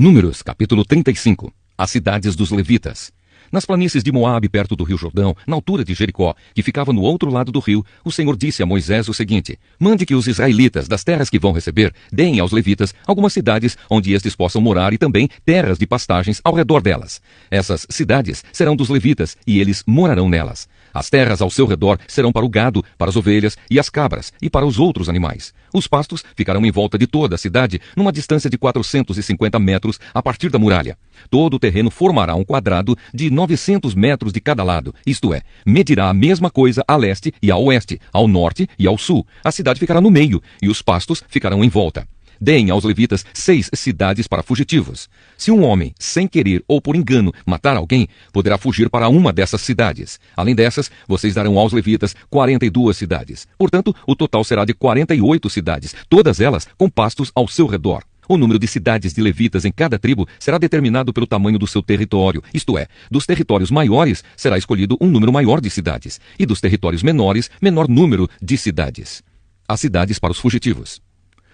Números, capítulo 35. As cidades dos levitas. Nas planícies de Moabe, perto do rio Jordão, na altura de Jericó, que ficava no outro lado do rio, o Senhor disse a Moisés o seguinte: mande que os israelitas, das terras que vão receber, deem aos levitas algumas cidades onde estes possam morar e também terras de pastagens ao redor delas. Essas cidades serão dos levitas e eles morarão nelas. As terras ao seu redor serão para o gado, para as ovelhas e as cabras e para os outros animais. Os pastos ficarão em volta de toda a cidade, numa distância de 450 metros a partir da muralha. Todo o terreno formará um quadrado de 900 metros de cada lado, isto é, medirá a mesma coisa a leste e a oeste, ao norte e ao sul. A cidade ficará no meio e os pastos ficarão em volta. Deem aos levitas 6 cidades para fugitivos. Se um homem, sem querer ou por engano, matar alguém, poderá fugir para uma dessas cidades. Além dessas, vocês darão aos levitas 42 cidades. Portanto, o total será de 48 cidades, todas elas com pastos ao seu redor. O número de cidades de levitas em cada tribo será determinado pelo tamanho do seu território, isto é, dos territórios maiores será escolhido um número maior de cidades, e dos territórios menores, menor número de cidades. As cidades para os fugitivos.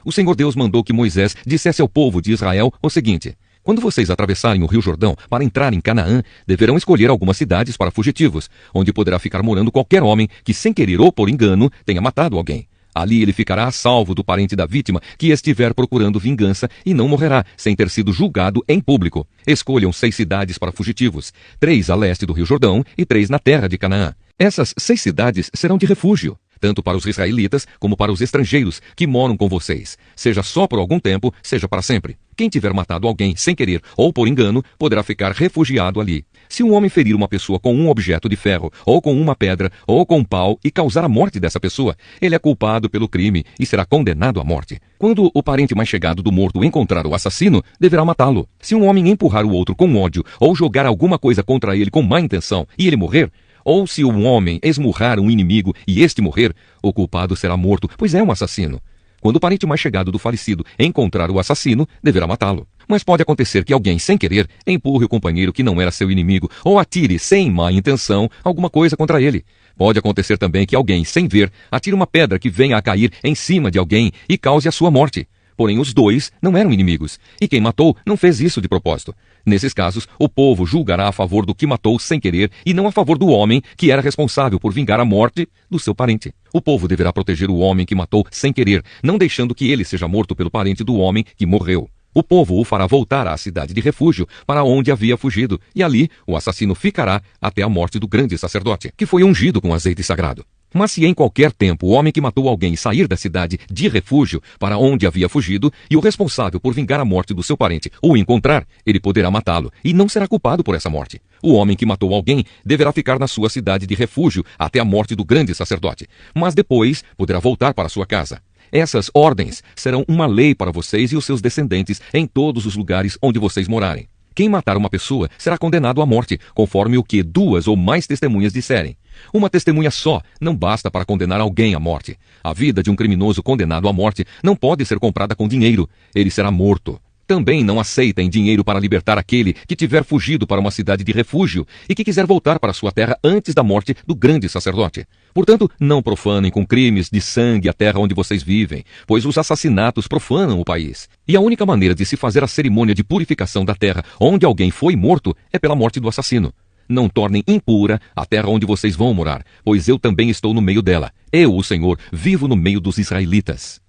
O Senhor Deus mandou que Moisés dissesse ao povo de Israel o seguinte: quando vocês atravessarem o rio Jordão para entrar em Canaã, deverão escolher algumas cidades para fugitivos, onde poderá ficar morando qualquer homem que, sem querer ou por engano, tenha matado alguém. Ali ele ficará a salvo do parente da vítima que estiver procurando vingança e não morrerá sem ter sido julgado em público. Escolham 6 cidades para fugitivos, 3 a leste do rio Jordão e 3 na terra de Canaã. Essas 6 cidades serão de refúgio, tanto para os israelitas como para os estrangeiros que moram com vocês, seja só por algum tempo, seja para sempre. Quem tiver matado alguém sem querer ou por engano, poderá ficar refugiado ali. Se um homem ferir uma pessoa com um objeto de ferro, ou com uma pedra, ou com um pau, e causar a morte dessa pessoa, ele é culpado pelo crime e será condenado à morte. Quando o parente mais chegado do morto encontrar o assassino, deverá matá-lo. Se um homem empurrar o outro com ódio, ou jogar alguma coisa contra ele com má intenção, e ele morrer, ou se um homem esmurrar um inimigo e este morrer, o culpado será morto, pois é um assassino. Quando o parente mais chegado do falecido encontrar o assassino, deverá matá-lo. Mas pode acontecer que alguém, sem querer, empurre o companheiro que não era seu inimigo ou atire, sem má intenção, alguma coisa contra ele. Pode acontecer também que alguém, sem ver, atire uma pedra que venha a cair em cima de alguém e cause a sua morte. Porém, os dois não eram inimigos, e quem matou não fez isso de propósito. Nesses casos, o povo julgará a favor do que matou sem querer e não a favor do homem que era responsável por vingar a morte do seu parente. O povo deverá proteger o homem que matou sem querer, não deixando que ele seja morto pelo parente do homem que morreu. O povo o fará voltar à cidade de refúgio, para onde havia fugido, e ali o assassino ficará até a morte do grande sacerdote, que foi ungido com azeite sagrado. Mas se em qualquer tempo o homem que matou alguém sair da cidade de refúgio para onde havia fugido, e o responsável por vingar a morte do seu parente o encontrar, ele poderá matá-lo, e não será culpado por essa morte. O homem que matou alguém deverá ficar na sua cidade de refúgio até a morte do grande sacerdote, mas depois poderá voltar para sua casa. Essas ordens serão uma lei para vocês e os seus descendentes em todos os lugares onde vocês morarem. Quem matar uma pessoa será condenado à morte, conforme o que 2 ou mais testemunhas disserem. Uma testemunha só não basta para condenar alguém à morte. A vida de um criminoso condenado à morte não pode ser comprada com dinheiro. Ele será morto. Também não aceitem dinheiro para libertar aquele que tiver fugido para uma cidade de refúgio e que quiser voltar para sua terra antes da morte do grande sacerdote. Portanto, não profanem com crimes de sangue a terra onde vocês vivem, pois os assassinatos profanam o país. E a única maneira de se fazer a cerimônia de purificação da terra onde alguém foi morto é pela morte do assassino. Não tornem impura a terra onde vocês vão morar, pois eu também estou no meio dela. Eu, o Senhor, vivo no meio dos israelitas.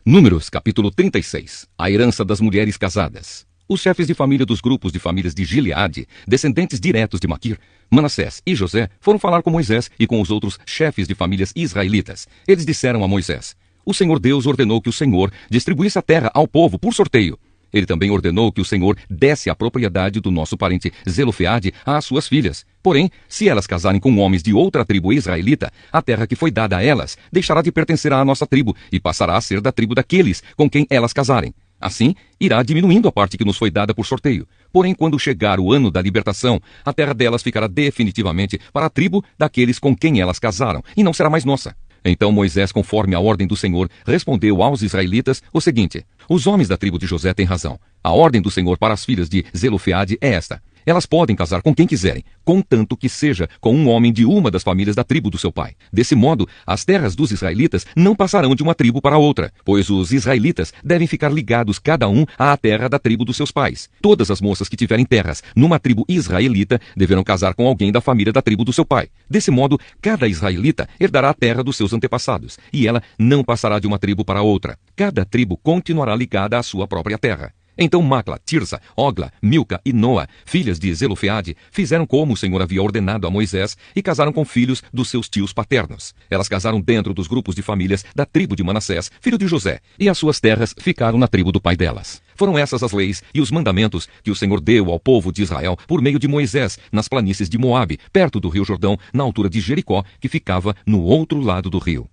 Números, capítulo 36. A herança das mulheres casadas. Os chefes de família dos grupos de famílias de Gileade, descendentes diretos de Maquir, Manassés e José, foram falar com Moisés e com os outros chefes de famílias israelitas. Eles disseram a Moisés: o Senhor Deus ordenou que o Senhor distribuísse a terra ao povo por sorteio. Ele também ordenou que o Senhor desse a propriedade do nosso parente Zelofeade às suas filhas. Porém, se elas casarem com homens de outra tribo israelita, a terra que foi dada a elas deixará de pertencer à nossa tribo e passará a ser da tribo daqueles com quem elas casarem. Assim, irá diminuindo a parte que nos foi dada por sorteio. Porém, quando chegar o ano da libertação, a terra delas ficará definitivamente para a tribo daqueles com quem elas casaram, e não será mais nossa. Então Moisés, conforme a ordem do Senhor, respondeu aos israelitas o seguinte: os homens da tribo de José têm razão. A ordem do Senhor para as filhas de Zelofeade é esta: Elas podem casar com quem quiserem, contanto que seja com um homem de uma das famílias da tribo do seu pai. Desse modo, as terras dos israelitas não passarão de uma tribo para outra, pois os israelitas devem ficar ligados cada um à terra da tribo dos seus pais. Todas as moças que tiverem terras numa tribo israelita deverão casar com alguém da família da tribo do seu pai. Desse modo, cada israelita herdará a terra dos seus antepassados, e ela não passará de uma tribo para outra. Cada tribo continuará ligada à sua própria terra. Então Macla, Tirsa, Ogla, Milca e Noa, filhas de Zelofeade, fizeram como o Senhor havia ordenado a Moisés e casaram com filhos dos seus tios paternos. Elas casaram dentro dos grupos de famílias da tribo de Manassés, filho de José, e as suas terras ficaram na tribo do pai delas. Foram essas as leis e os mandamentos que o Senhor deu ao povo de Israel por meio de Moisés, nas planícies de Moabe, perto do rio Jordão, na altura de Jericó, que ficava no outro lado do rio.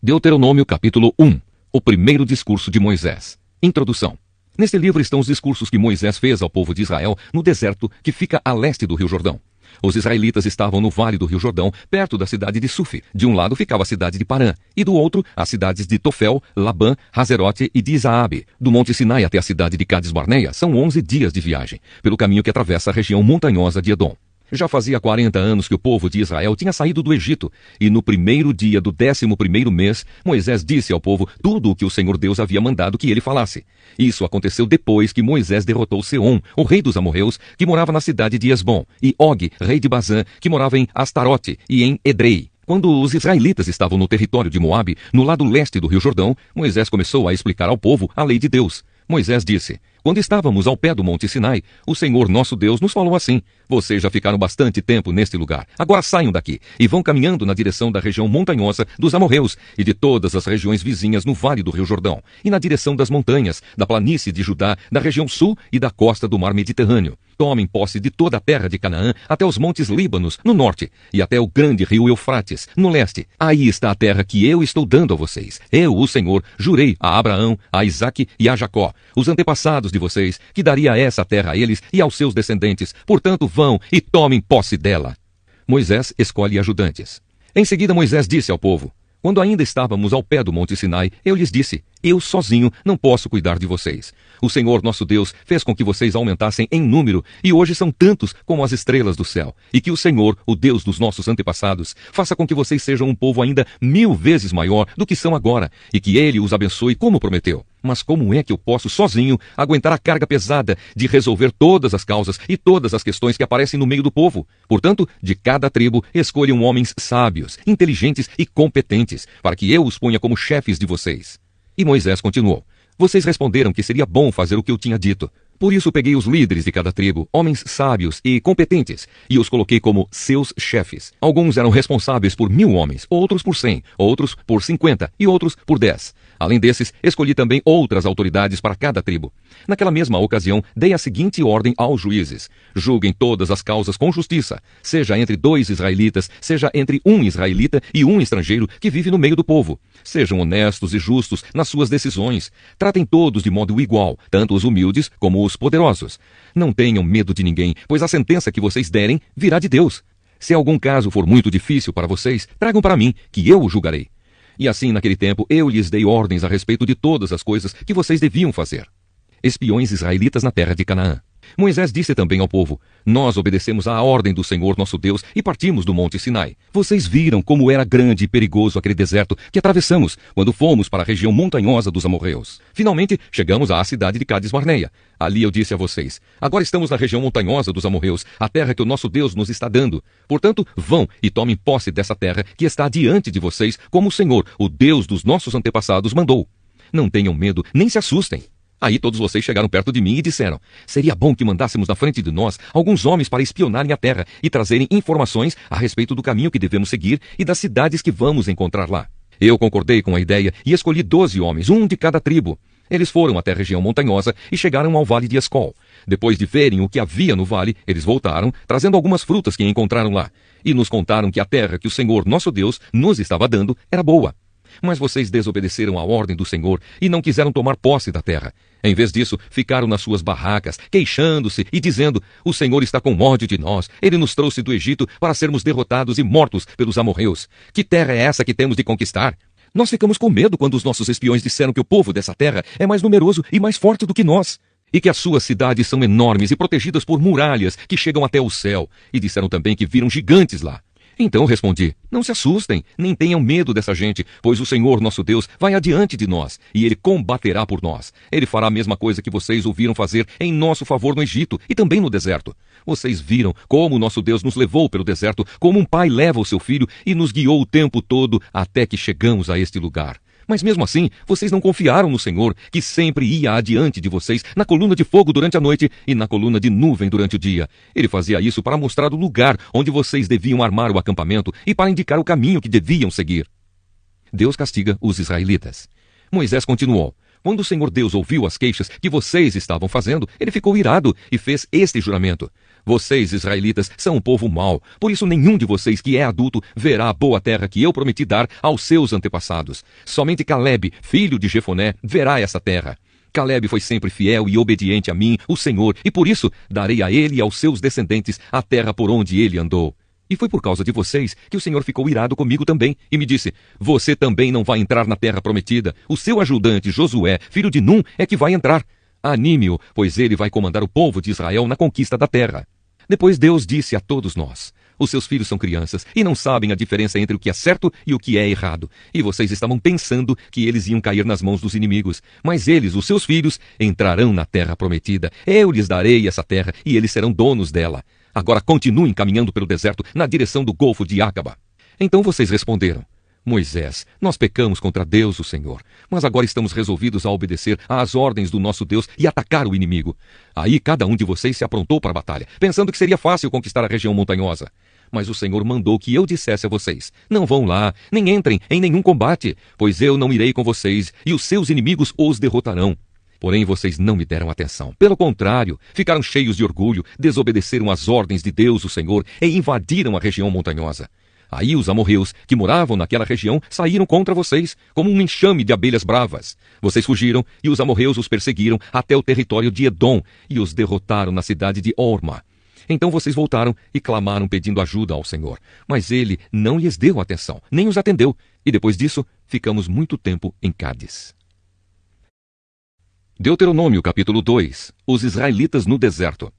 Deuteronômio capítulo 1. O primeiro discurso de Moisés. Introdução. Neste livro estão os discursos que Moisés fez ao povo de Israel no deserto que fica a leste do rio Jordão. Os israelitas estavam no vale do rio Jordão, perto da cidade de Suf. De um lado ficava a cidade de Parã, e do outro as cidades de Tofel, Labã, Hazerote e de Isaabe. Do Monte Sinai até a cidade de Cades Barneia são 11 dias de viagem, pelo caminho que atravessa a região montanhosa de Edom. Já fazia 40 anos que o povo de Israel tinha saído do Egito, e no primeiro dia do 11º mês, Moisés disse ao povo tudo o que o Senhor Deus havia mandado que ele falasse. Isso aconteceu depois que Moisés derrotou Seom, o rei dos amorreus, que morava na cidade de Esbom, e Og, rei de Bazã, que morava em Astarote e em Edrei. Quando os israelitas estavam no território de Moabe, no lado leste do rio Jordão, Moisés começou a explicar ao povo a lei de Deus. Moisés disse: quando estávamos ao pé do Monte Sinai, o Senhor nosso Deus nos falou assim: vocês já ficaram bastante tempo neste lugar. Agora saiam daqui e vão caminhando na direção da região montanhosa dos amorreus e de todas as regiões vizinhas no vale do rio Jordão, e na direção das montanhas, da planície de Judá, da região sul e da costa do mar Mediterrâneo. Tomem posse de toda a terra de Canaã, até os montes Líbanos, no norte, e até o grande rio Eufrates, no leste. Aí está a terra que eu estou dando a vocês. Eu, o Senhor, jurei a Abraão, a Isaque e a Jacó, os antepassados de vocês, que daria essa terra a eles e aos seus descendentes. Portanto, vão e tomem posse dela. Moisés escolhe ajudantes. Em seguida, Moisés disse ao povo: quando ainda estávamos ao pé do Monte Sinai, eu lhes disse: eu sozinho não posso cuidar de vocês. O Senhor nosso Deus fez com que vocês aumentassem em número, e hoje são tantos como as estrelas do céu. E que o Senhor, o Deus dos nossos antepassados, faça com que vocês sejam um povo ainda 1000 vezes maior do que são agora, e que Ele os abençoe como prometeu. Mas como é que eu posso sozinho aguentar a carga pesada de resolver todas as causas e todas as questões que aparecem no meio do povo? Portanto, de cada tribo escolham homens sábios, inteligentes e competentes, para que eu os ponha como chefes de vocês. E Moisés continuou: vocês responderam que seria bom fazer o que eu tinha dito. Por isso peguei os líderes de cada tribo, homens sábios e competentes, e os coloquei como seus chefes. Alguns eram responsáveis por 1000 homens, outros por 100, outros por 50 e outros por 10. Além desses, escolhi também outras autoridades para cada tribo. Naquela mesma ocasião, dei a seguinte ordem aos juízes: julguem todas as causas com justiça, seja entre 2 israelitas, seja entre 1 israelita e 1 estrangeiro que vive no meio do povo. Sejam honestos e justos nas suas decisões. Tratem todos de modo igual, tanto os humildes como os poderosos. Não tenham medo de ninguém, pois a sentença que vocês derem virá de Deus. Se algum caso for muito difícil para vocês, tragam para mim, que eu o julgarei. E assim, naquele tempo, eu lhes dei ordens a respeito de todas as coisas que vocês deviam fazer. Espiões israelitas na terra de Canaã. Moisés disse também ao povo: nós obedecemos à ordem do Senhor nosso Deus e partimos do Monte Sinai. Vocês viram como era grande e perigoso aquele deserto que atravessamos quando fomos para a região montanhosa dos amorreus. Finalmente, chegamos à cidade de Cades Barneia. Ali eu disse a vocês: agora estamos na região montanhosa dos amorreus, a terra que o nosso Deus nos está dando. Portanto, vão e tomem posse dessa terra que está diante de vocês, como o Senhor, o Deus dos nossos antepassados, mandou. Não tenham medo, nem se assustem. Aí todos vocês chegaram perto de mim e disseram: seria bom que mandássemos na frente de nós alguns homens para espionarem a terra e trazerem informações a respeito do caminho que devemos seguir e das cidades que vamos encontrar lá. Eu concordei com a ideia e escolhi 12 homens, um de cada tribo. Eles foram até a região montanhosa e chegaram ao vale de Escol. Depois de verem o que havia no vale, eles voltaram, trazendo algumas frutas que encontraram lá, e nos contaram que a terra que o Senhor nosso Deus nos estava dando era boa. Mas vocês desobedeceram à ordem do Senhor e não quiseram tomar posse da terra. Em vez disso, ficaram nas suas barracas, queixando-se e dizendo: o Senhor está com ódio de nós. Ele nos trouxe do Egito para sermos derrotados e mortos pelos amorreus. Que terra é essa que temos de conquistar? Nós ficamos com medo quando os nossos espiões disseram que o povo dessa terra é mais numeroso e mais forte do que nós. e que as suas cidades são enormes e protegidas por muralhas que chegam até o céu. E disseram também que viram gigantes lá. Então respondi: não se assustem, nem tenham medo dessa gente, pois o Senhor nosso Deus vai adiante de nós, e Ele combaterá por nós. Ele fará a mesma coisa que vocês o viram fazer em nosso favor no Egito e também no deserto. Vocês viram como o nosso Deus nos levou pelo deserto, como um pai leva o seu filho, e nos guiou o tempo todo até que chegamos a este lugar. Mas mesmo assim, vocês não confiaram no Senhor, que sempre ia adiante de vocês, na coluna de fogo durante a noite e na coluna de nuvem durante o dia. Ele fazia isso para mostrar o lugar onde vocês deviam armar o acampamento e para indicar o caminho que deviam seguir. Deus castiga os israelitas. Moisés continuou: quando o Senhor Deus ouviu as queixas que vocês estavam fazendo, ele ficou irado e fez este juramento: vocês, israelitas, são um povo mau, por isso nenhum de vocês que é adulto verá a boa terra que eu prometi dar aos seus antepassados. Somente Calebe, filho de Jefoné, verá essa terra. Calebe foi sempre fiel e obediente a mim, o Senhor, e por isso darei a ele e aos seus descendentes a terra por onde ele andou. E foi por causa de vocês que o Senhor ficou irado comigo também, e me disse: você também não vai entrar na terra prometida. O seu ajudante, Josué, filho de Num, é que vai entrar. Anime-o, pois ele vai comandar o povo de Israel na conquista da terra. Depois Deus disse a todos nós: os seus filhos são crianças e não sabem a diferença entre o que é certo e o que é errado. E vocês estavam pensando que eles iam cair nas mãos dos inimigos. Mas eles, os seus filhos, entrarão na terra prometida. Eu lhes darei essa terra e eles serão donos dela. Agora continuem caminhando pelo deserto na direção do Golfo de Acaba. Então vocês responderam: Moisés, nós pecamos contra Deus, o Senhor, mas agora estamos resolvidos a obedecer às ordens do nosso Deus e atacar o inimigo. Aí cada um de vocês se aprontou para a batalha, pensando que seria fácil conquistar a região montanhosa. Mas o Senhor mandou que eu dissesse a vocês: não vão lá, nem entrem em nenhum combate, pois eu não irei com vocês, e os seus inimigos os derrotarão. Porém vocês não me deram atenção. Pelo contrário, ficaram cheios de orgulho, desobedeceram às ordens de Deus, o Senhor, e invadiram a região montanhosa. Aí os amorreus, que moravam naquela região, saíram contra vocês, como um enxame de abelhas bravas. Vocês fugiram, e os amorreus os perseguiram até o território de Edom, e os derrotaram na cidade de Orma. Então vocês voltaram e clamaram pedindo ajuda ao Senhor. Mas ele não lhes deu atenção, nem os atendeu. E depois disso, ficamos muito tempo em Cádiz. Deuteronômio capítulo 2. Os israelitas no deserto.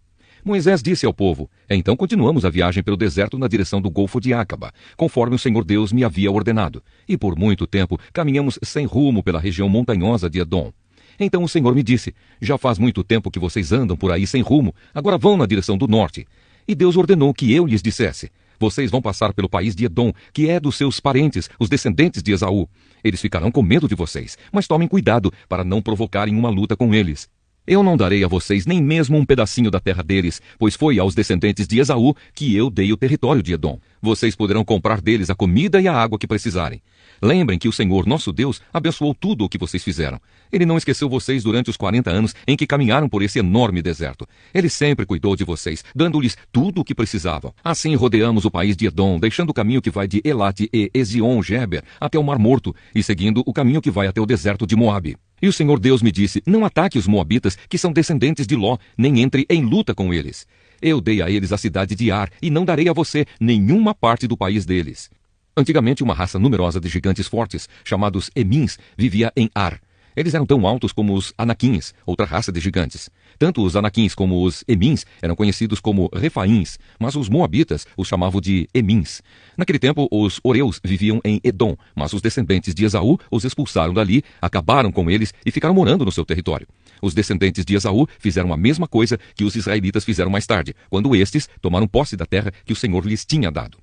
Moisés disse ao povo: então continuamos a viagem pelo deserto na direção do Golfo de Acaba, conforme o Senhor Deus me havia ordenado. E por muito tempo caminhamos sem rumo pela região montanhosa de Edom. Então o Senhor me disse: já faz muito tempo que vocês andam por aí sem rumo, agora vão na direção do norte. E Deus ordenou que eu lhes dissesse: vocês vão passar pelo país de Edom, que é dos seus parentes, os descendentes de Esaú. Eles ficarão com medo de vocês, mas tomem cuidado para não provocarem uma luta com eles. Eu não darei a vocês nem mesmo um pedacinho da terra deles, pois foi aos descendentes de Esaú que eu dei o território de Edom. Vocês poderão comprar deles a comida e a água que precisarem. Lembrem que o Senhor, nosso Deus, abençoou tudo o que vocês fizeram. Ele não esqueceu vocês durante os 40 anos em que caminharam por esse enorme deserto. Ele sempre cuidou de vocês, dando-lhes tudo o que precisavam. Assim rodeamos o país de Edom, deixando o caminho que vai de Elate e Ezion-Geber até o Mar Morto, e seguindo o caminho que vai até o deserto de Moabe. E o Senhor Deus me disse: não ataque os moabitas, que são descendentes de Ló, nem entre em luta com eles. Eu dei a eles a cidade de Ar, e não darei a você nenhuma parte do país deles. Antigamente, uma raça numerosa de gigantes fortes, chamados Emins, vivia em Ar. Eles eram tão altos como os Anaquins, outra raça de gigantes. Tanto os Anaquins como os Emins eram conhecidos como Refaíns, mas os moabitas os chamavam de Emins. Naquele tempo, os Oreus viviam em Edom, mas os descendentes de Esaú os expulsaram dali, acabaram com eles e ficaram morando no seu território. Os descendentes de Esaú fizeram a mesma coisa que os israelitas fizeram mais tarde, quando estes tomaram posse da terra que o Senhor lhes tinha dado.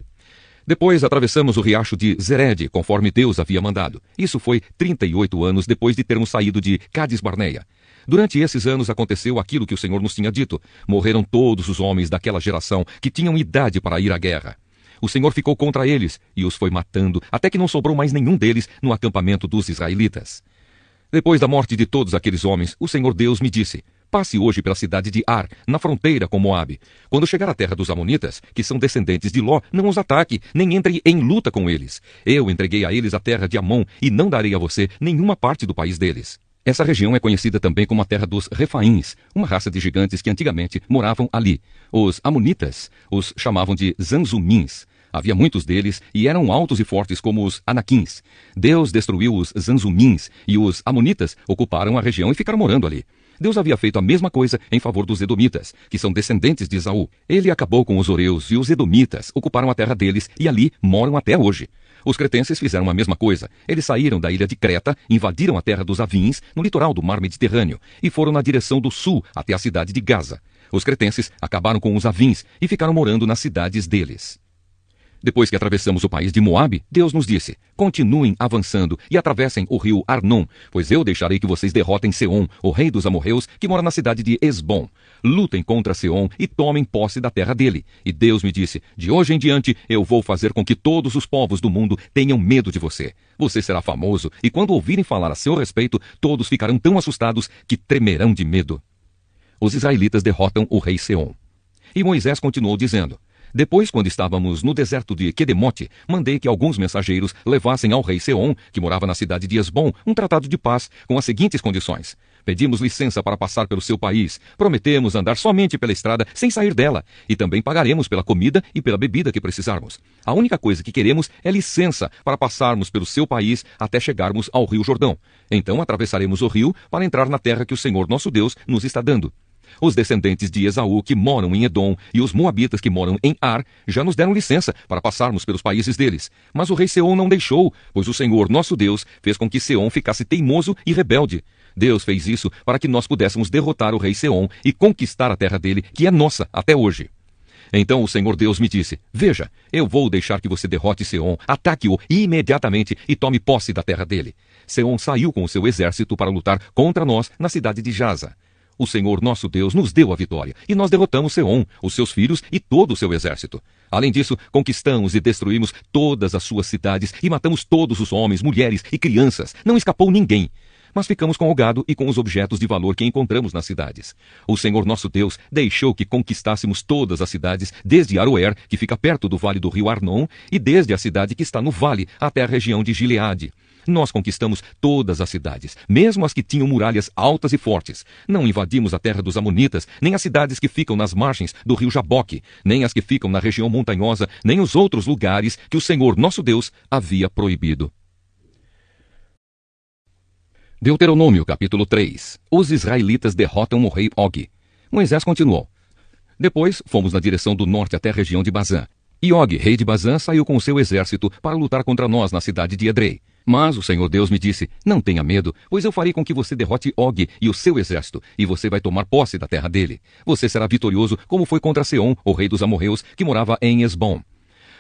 Depois atravessamos o riacho de Zered, conforme Deus havia mandado. Isso foi 38 anos depois de termos saído de Cádiz-Barneia. Durante esses anos aconteceu aquilo que o Senhor nos tinha dito. Morreram todos os homens daquela geração que tinham idade para ir à guerra. O Senhor ficou contra eles e os foi matando, até que não sobrou mais nenhum deles no acampamento dos israelitas. Depois da morte de todos aqueles homens, o Senhor Deus me disse: passe hoje pela cidade de Ar, na fronteira com Moabe. Quando chegar à terra dos Amonitas, que são descendentes de Ló, não os ataque, nem entre em luta com eles. Eu entreguei a eles a terra de Amon, e não darei a você nenhuma parte do país deles. Essa região é conhecida também como a terra dos Refaíns, uma raça de gigantes que antigamente moravam ali. Os Amonitas os chamavam de Zanzumins. Havia muitos deles e eram altos e fortes como os Anaquins. Deus destruiu os Zanzumins e os Amonitas ocuparam a região e ficaram morando ali. Deus havia feito a mesma coisa em favor dos edomitas, que são descendentes de Esaú. Ele acabou com os horeus e os edomitas ocuparam a terra deles e ali moram até hoje. Os cretenses fizeram a mesma coisa. Eles saíram da ilha de Creta, invadiram a terra dos Avins, no litoral do mar Mediterrâneo, e foram na direção do sul até a cidade de Gaza. Os cretenses acabaram com os Avins e ficaram morando nas cidades deles. Depois que atravessamos o país de Moabe, Deus nos disse: continuem avançando e atravessem o rio Arnon, pois eu deixarei que vocês derrotem Seom, o rei dos amorreus, que mora na cidade de Esbom. Lutem contra Seom e tomem posse da terra dele. E Deus me disse: de hoje em diante eu vou fazer com que todos os povos do mundo tenham medo de você. Você será famoso e quando ouvirem falar a seu respeito, todos ficarão tão assustados que tremerão de medo. Os israelitas derrotam o rei Seom. E Moisés continuou dizendo: depois, quando estávamos no deserto de Quedemote, mandei que alguns mensageiros levassem ao rei Seom, que morava na cidade de Esbom, um tratado de paz com as seguintes condições: pedimos licença para passar pelo seu país, prometemos andar somente pela estrada sem sair dela, e também pagaremos pela comida e pela bebida que precisarmos. A única coisa que queremos é licença para passarmos pelo seu país até chegarmos ao rio Jordão. Então atravessaremos o rio para entrar na terra que o Senhor nosso Deus nos está dando. Os descendentes de Esaú que moram em Edom e os moabitas que moram em Ar já nos deram licença para passarmos pelos países deles. Mas o rei Seom não deixou, pois o Senhor nosso Deus fez com que Seom ficasse teimoso e rebelde. Deus fez isso para que nós pudéssemos derrotar o rei Seom e conquistar a terra dele, que é nossa até hoje. Então o Senhor Deus me disse: veja, eu vou deixar que você derrote Seom, ataque-o imediatamente e tome posse da terra dele. Seom saiu com o seu exército para lutar contra nós na cidade de Jaza. O Senhor nosso Deus nos deu a vitória, e nós derrotamos Seom, os seus filhos e todo o seu exército. Além disso, conquistamos e destruímos todas as suas cidades e matamos todos os homens, mulheres e crianças. Não escapou ninguém. Mas ficamos com o gado e com os objetos de valor que encontramos nas cidades. O Senhor nosso Deus deixou que conquistássemos todas as cidades, desde Aroer, que fica perto do vale do rio Arnon, e desde a cidade que está no vale, até a região de Gileade. Nós conquistamos todas as cidades, mesmo as que tinham muralhas altas e fortes. Não invadimos a terra dos Amonitas, nem as cidades que ficam nas margens do rio Jaboque, nem as que ficam na região montanhosa, nem os outros lugares que o Senhor nosso Deus havia proibido. Deuteronômio capítulo 3. Os israelitas derrotam o rei Og. Moisés continuou: depois fomos na direção do norte até a região de Bazã. E Og, rei de Bazã, saiu com o seu exército para lutar contra nós na cidade de Edrei. Mas o Senhor Deus me disse: não tenha medo, pois eu farei com que você derrote Og e o seu exército, e você vai tomar posse da terra dele. Você será vitorioso, como foi contra Seom, o rei dos amorreus, que morava em Esbom.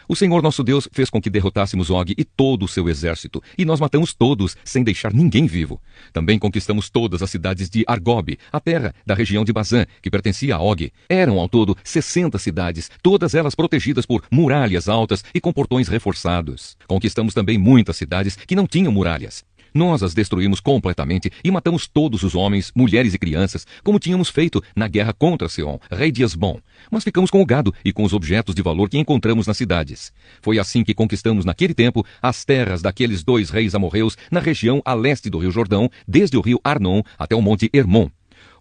O Senhor nosso Deus fez com que derrotássemos Og e todo o seu exército, e nós matamos todos, sem deixar ninguém vivo. Também conquistamos todas as cidades de Argob, a terra da região de Bazã, que pertencia a Og. Eram ao todo 60 cidades, todas elas protegidas por muralhas altas e com portões reforçados. Conquistamos também muitas cidades que não tinham muralhas. Nós as destruímos completamente e matamos todos os homens, mulheres e crianças, como tínhamos feito na guerra contra Seom, rei de Esbom. Mas ficamos com o gado e com os objetos de valor que encontramos nas cidades. Foi assim que conquistamos naquele tempo as terras daqueles 2 reis amorreus na região a leste do rio Jordão, desde o rio Arnon até o monte Hermon.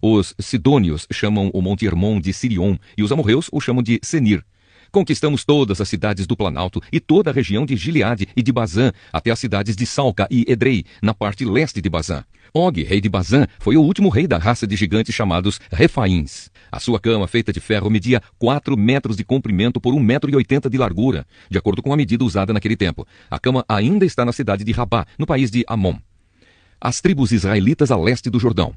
Os sidônios chamam o monte Hermon de Sirion e os amorreus o chamam de Senir. Conquistamos todas as cidades do Planalto e toda a região de Gileade e de Bazã, até as cidades de Salca e Edrei, na parte leste de Bazã. Og, rei de Bazã, foi o último rei da raça de gigantes chamados Refaíns. A sua cama, feita de ferro, media 4 metros de comprimento por 1,80 metro de largura, de acordo com a medida usada naquele tempo. A cama ainda está na cidade de Rabá, no país de Amon. As tribos israelitas a leste do Jordão.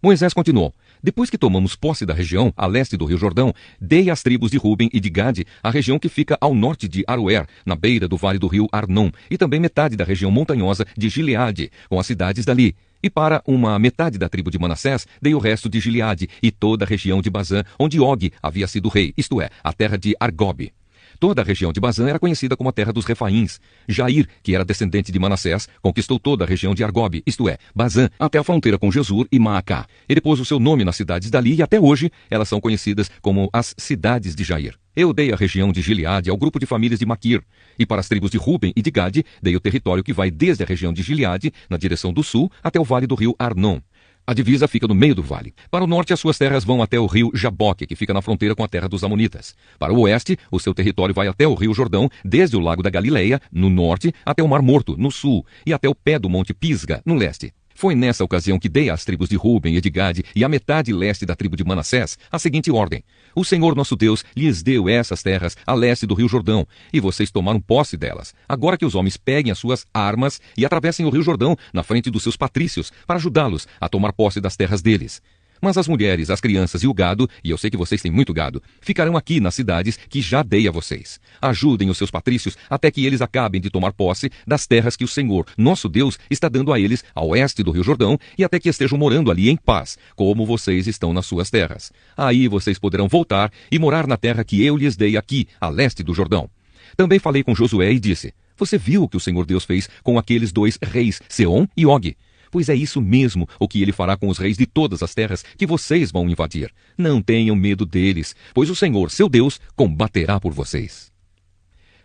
Moisés continuou: depois que tomamos posse da região a leste do rio Jordão, dei às tribos de Ruben e de Gade a região que fica ao norte de Aroer, na beira do vale do rio Arnon, e também metade da região montanhosa de Gileade, com as cidades dali. E para uma metade da tribo de Manassés, dei o resto de Gileade e toda a região de Bazã, onde Og havia sido rei, isto é, a terra de Argob. Toda a região de Bazã era conhecida como a terra dos Refaíns. Jair, que era descendente de Manassés, conquistou toda a região de Argob, isto é, Bazã, até a fronteira com Jesur e Maacá. Ele pôs o seu nome nas cidades dali e até hoje elas são conhecidas como as cidades de Jair. Eu dei a região de Gileade ao grupo de famílias de Maquir, e para as tribos de Ruben e de Gade dei o território que vai desde a região de Gileade, na direção do sul, até o vale do rio Arnon. A divisa fica no meio do vale. Para o norte, as suas terras vão até o rio Jaboque, que fica na fronteira com a terra dos Amonitas. Para o oeste, o seu território vai até o rio Jordão, desde o lago da Galileia, no norte, até o Mar Morto, no sul, e até o pé do monte Pisga, no leste. Foi nessa ocasião que dei às tribos de Ruben e de Gade e à metade leste da tribo de Manassés a seguinte ordem: o Senhor nosso Deus lhes deu essas terras a leste do rio Jordão, e vocês tomaram posse delas. Agora que os homens peguem as suas armas e atravessem o rio Jordão na frente dos seus patrícios, para ajudá-los a tomar posse das terras deles. Mas as mulheres, as crianças e o gado, e eu sei que vocês têm muito gado, ficarão aqui nas cidades que já dei a vocês. Ajudem os seus patrícios até que eles acabem de tomar posse das terras que o Senhor, nosso Deus, está dando a eles a oeste do rio Jordão, e até que estejam morando ali em paz, como vocês estão nas suas terras. Aí vocês poderão voltar e morar na terra que eu lhes dei aqui, a leste do Jordão. Também falei com Josué e disse: você viu o que o Senhor Deus fez com aqueles dois reis, Seom e Og? Pois é isso mesmo o que ele fará com os reis de todas as terras que vocês vão invadir. Não tenham medo deles, pois o Senhor, seu Deus, combaterá por vocês.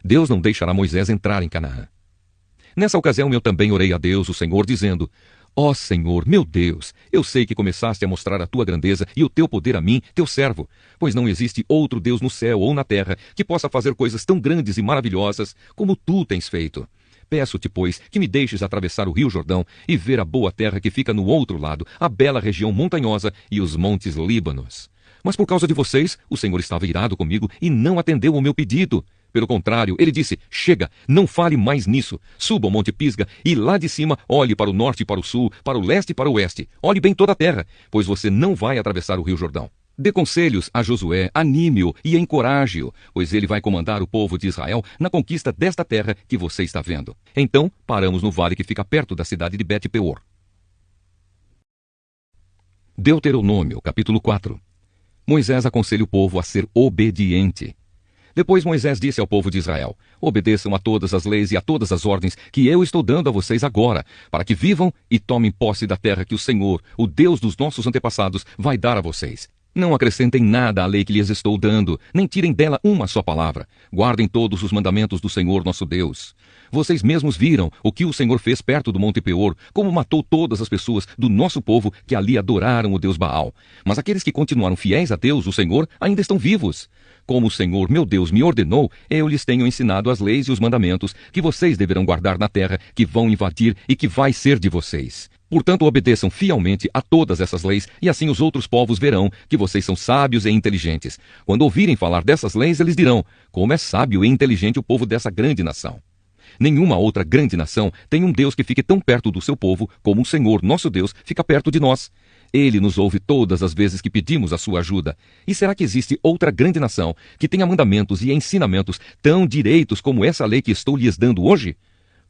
Deus não deixará Moisés entrar em Canaã. Nessa ocasião eu também orei a Deus, o Senhor, dizendo: ó Senhor, meu Deus, eu sei que começaste a mostrar a tua grandeza e o teu poder a mim, teu servo, pois não existe outro Deus no céu ou na terra que possa fazer coisas tão grandes e maravilhosas como tu tens feito. Peço-te, pois, que me deixes atravessar o rio Jordão e ver a boa terra que fica no outro lado, a bela região montanhosa e os montes Líbanos. Mas por causa de vocês, o Senhor estava irado comigo e não atendeu ao meu pedido. Pelo contrário, ele disse: chega, não fale mais nisso. Suba ao Monte Pisga e lá de cima olhe para o norte e para o sul, para o leste e para o oeste. Olhe bem toda a terra, pois você não vai atravessar o rio Jordão. Dê conselhos a Josué, anime-o e encoraje-o, pois ele vai comandar o povo de Israel na conquista desta terra que você está vendo. Então, paramos no vale que fica perto da cidade de Bet-peor. Deuteronômio, capítulo 4. Moisés aconselha o povo a ser obediente. Depois Moisés disse ao povo de Israel: obedeçam a todas as leis e a todas as ordens que eu estou dando a vocês agora, para que vivam e tomem posse da terra que o Senhor, o Deus dos nossos antepassados, vai dar a vocês. Não acrescentem nada à lei que lhes estou dando, nem tirem dela uma só palavra. Guardem todos os mandamentos do Senhor nosso Deus. Vocês mesmos viram o que o Senhor fez perto do Monte Peor, como matou todas as pessoas do nosso povo que ali adoraram o Deus Baal. Mas aqueles que continuaram fiéis a Deus, o Senhor, ainda estão vivos. Como o Senhor, meu Deus, me ordenou, eu lhes tenho ensinado as leis e os mandamentos que vocês deverão guardar na terra que vão invadir e que vai ser de vocês. Portanto, obedeçam fielmente a todas essas leis, e assim os outros povos verão que vocês são sábios e inteligentes. Quando ouvirem falar dessas leis, eles dirão: como é sábio e inteligente o povo dessa grande nação. Nenhuma outra grande nação tem um Deus que fique tão perto do seu povo como o Senhor, nosso Deus, fica perto de nós. Ele nos ouve todas as vezes que pedimos a sua ajuda. E será que existe outra grande nação que tenha mandamentos e ensinamentos tão direitos como essa lei que estou lhes dando hoje?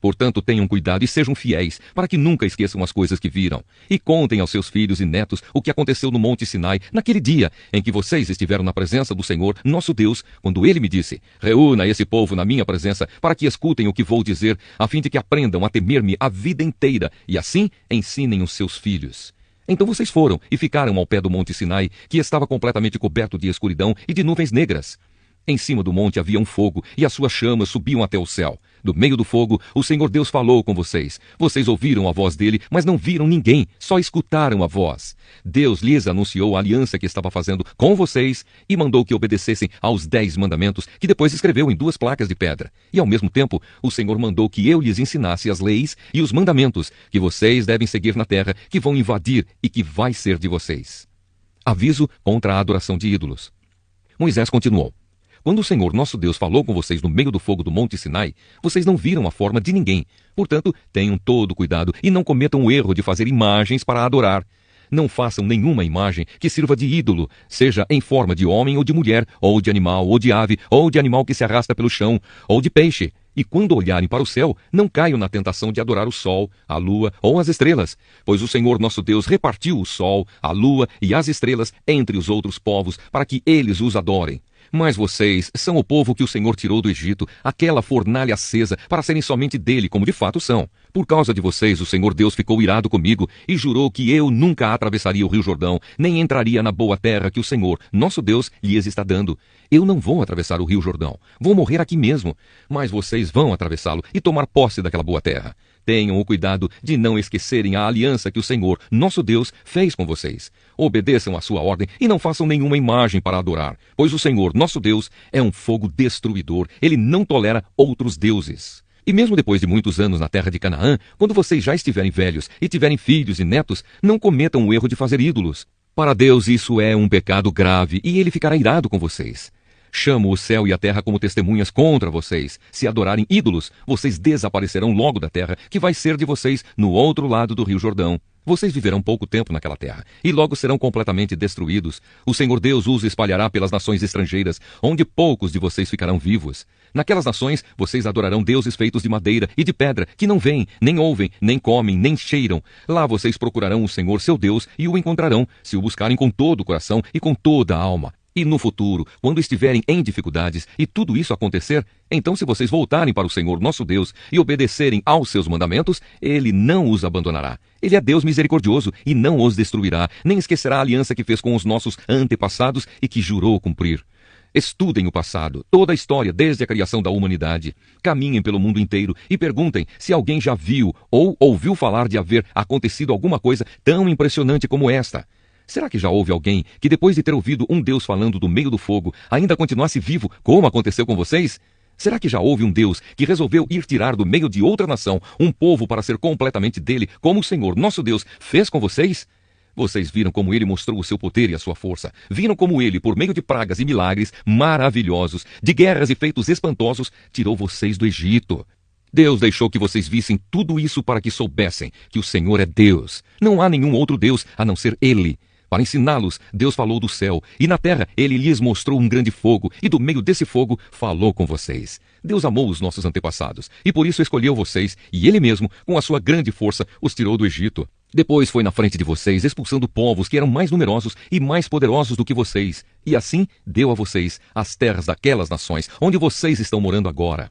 Portanto, tenham cuidado e sejam fiéis, para que nunca esqueçam as coisas que viram. E contem aos seus filhos e netos o que aconteceu no Monte Sinai, naquele dia em que vocês estiveram na presença do Senhor, nosso Deus, quando ele me disse: reúna esse povo na minha presença, para que escutem o que vou dizer, a fim de que aprendam a temer-me a vida inteira, e assim ensinem os seus filhos. Então vocês foram e ficaram ao pé do Monte Sinai, que estava completamente coberto de escuridão e de nuvens negras. Em cima do monte havia um fogo, e as suas chamas subiam até o céu. Do meio do fogo, o Senhor Deus falou com vocês. Vocês ouviram a voz dele, mas não viram ninguém, só escutaram a voz. Deus lhes anunciou a aliança que estava fazendo com vocês e mandou que obedecessem aos 10 mandamentos, que depois escreveu em 2 placas de pedra. E ao mesmo tempo, o Senhor mandou que eu lhes ensinasse as leis e os mandamentos que vocês devem seguir na terra, que vão invadir e que vai ser de vocês. Aviso contra a adoração de ídolos. Moisés continuou: quando o Senhor nosso Deus falou com vocês no meio do fogo do Monte Sinai, vocês não viram a forma de ninguém. Portanto, tenham todo cuidado e não cometam o erro de fazer imagens para adorar. Não façam nenhuma imagem que sirva de ídolo, seja em forma de homem ou de mulher, ou de animal, ou de ave, ou de animal que se arrasta pelo chão, ou de peixe. E quando olharem para o céu, não caiam na tentação de adorar o sol, a lua ou as estrelas, pois o Senhor nosso Deus repartiu o sol, a lua e as estrelas entre os outros povos para que eles os adorem. Mas vocês são o povo que o Senhor tirou do Egito, aquela fornalha acesa, para serem somente dele, como de fato são. Por causa de vocês, o Senhor Deus ficou irado comigo e jurou que eu nunca atravessaria o rio Jordão, nem entraria na boa terra que o Senhor, nosso Deus, lhes está dando. Eu não vou atravessar o rio Jordão, vou morrer aqui mesmo, mas vocês vão atravessá-lo e tomar posse daquela boa terra. Tenham o cuidado de não esquecerem a aliança que o Senhor, nosso Deus, fez com vocês. Obedeçam à sua ordem e não façam nenhuma imagem para adorar, pois o Senhor, nosso Deus, é um fogo destruidor. Ele não tolera outros deuses. E mesmo depois de muitos anos na terra de Canaã, quando vocês já estiverem velhos e tiverem filhos e netos, não cometam o erro de fazer ídolos. Para Deus isso é um pecado grave e ele ficará irado com vocês. Chamo o céu e a terra como testemunhas contra vocês. Se adorarem ídolos, vocês desaparecerão logo da terra, que vai ser de vocês no outro lado do rio Jordão. Vocês viverão pouco tempo naquela terra, e logo serão completamente destruídos. O Senhor Deus os espalhará pelas nações estrangeiras, onde poucos de vocês ficarão vivos. Naquelas nações, vocês adorarão deuses feitos de madeira e de pedra, que não veem, nem ouvem, nem comem, nem cheiram. Lá vocês procurarão o Senhor seu Deus e o encontrarão, se o buscarem com todo o coração e com toda a alma. E no futuro, quando estiverem em dificuldades e tudo isso acontecer, então se vocês voltarem para o Senhor nosso Deus e obedecerem aos seus mandamentos, Ele não os abandonará. Ele é Deus misericordioso e não os destruirá, nem esquecerá a aliança que fez com os nossos antepassados e que jurou cumprir. Estudem o passado, toda a história desde a criação da humanidade. Caminhem pelo mundo inteiro e perguntem se alguém já viu ou ouviu falar de haver acontecido alguma coisa tão impressionante como esta. Será que já houve alguém que, depois de ter ouvido um Deus falando do meio do fogo, ainda continuasse vivo, como aconteceu com vocês? Será que já houve um Deus que resolveu ir tirar do meio de outra nação um povo para ser completamente dele, como o Senhor, nosso Deus, fez com vocês? Vocês viram como ele mostrou o seu poder e a sua força. Viram como ele, por meio de pragas e milagres maravilhosos, de guerras e feitos espantosos, tirou vocês do Egito. Deus deixou que vocês vissem tudo isso para que soubessem que o Senhor é Deus. Não há nenhum outro Deus a não ser Ele. Para ensiná-los, Deus falou do céu, e na terra ele lhes mostrou um grande fogo, e do meio desse fogo falou com vocês. Deus amou os nossos antepassados, e por isso escolheu vocês, e ele mesmo, com a sua grande força, os tirou do Egito. Depois foi na frente de vocês, expulsando povos que eram mais numerosos e mais poderosos do que vocês, e assim deu a vocês as terras daquelas nações, onde vocês estão morando agora.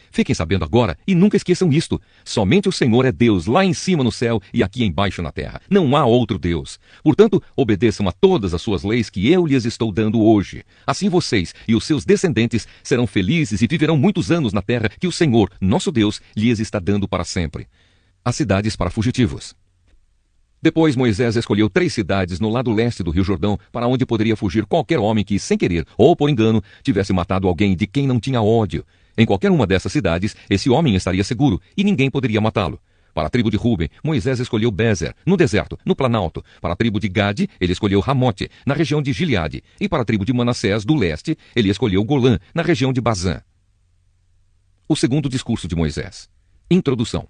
Fiquem sabendo agora e nunca esqueçam isto. Somente o Senhor é Deus lá em cima no céu e aqui embaixo na terra. Não há outro Deus. Portanto, obedeçam a todas as suas leis que eu lhes estou dando hoje. Assim vocês e os seus descendentes serão felizes e viverão muitos anos na terra que o Senhor, nosso Deus, lhes está dando para sempre. As cidades para fugitivos. Depois Moisés escolheu 3 cidades no lado leste do rio Jordão, para onde poderia fugir qualquer homem que, sem querer ou por engano, tivesse matado alguém de quem não tinha ódio. Em qualquer uma dessas cidades, esse homem estaria seguro, e ninguém poderia matá-lo. Para a tribo de Ruben, Moisés escolheu Bezer, no deserto, no planalto. Para a tribo de Gade, ele escolheu Ramote, na região de Gileade. E para a tribo de Manassés, do leste, ele escolheu Golã, na região de Bazã. O segundo discurso de Moisés. Introdução.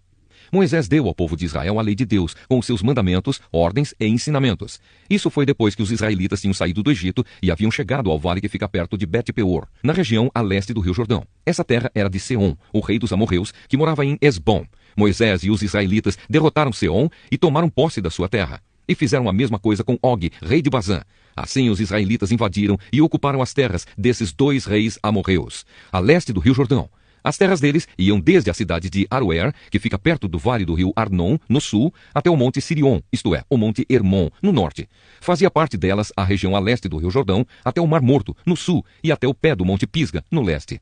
Moisés deu ao povo de Israel a lei de Deus, com os seus mandamentos, ordens e ensinamentos. Isso foi depois que os israelitas tinham saído do Egito e haviam chegado ao vale que fica perto de Bet-peor, na região a leste do rio Jordão. Essa terra era de Seom, o rei dos amorreus, que morava em Esbom. Moisés e os israelitas derrotaram Seom e tomaram posse da sua terra. E fizeram a mesma coisa com Og, rei de Bazã. Assim os israelitas invadiram e ocuparam as terras desses 2 reis amorreus, a leste do rio Jordão. As terras deles iam desde a cidade de Aroer, que fica perto do vale do rio Arnon, no sul, até o monte Sirion, isto é, o monte Hermon, no norte. Fazia parte delas a região a leste do rio Jordão, até o Mar Morto, no sul, e até o pé do monte Pisga, no leste.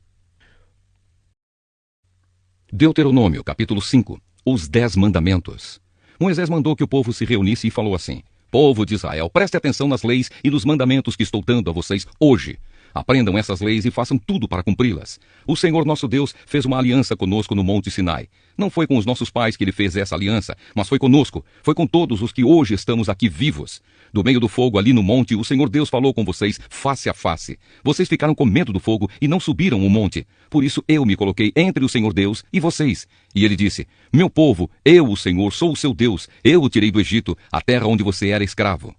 Deuteronômio, capítulo 5. Os 10 mandamentos. Moisés mandou que o povo se reunisse e falou assim: Povo de Israel, preste atenção nas leis e nos mandamentos que estou dando a vocês hoje. Aprendam essas leis e façam tudo para cumpri-las. O Senhor nosso Deus fez uma aliança conosco no Monte Sinai. Não foi com os nossos pais que ele fez essa aliança, mas foi conosco, foi com todos os que hoje estamos aqui vivos. Do meio do fogo ali no monte, o Senhor Deus falou com vocês face a face. Vocês ficaram com medo do fogo e não subiram o monte. Por isso eu me coloquei entre o Senhor Deus e vocês. E ele disse: Meu povo, eu, o Senhor, sou o seu Deus. Eu o tirei do Egito, a terra onde você era escravo.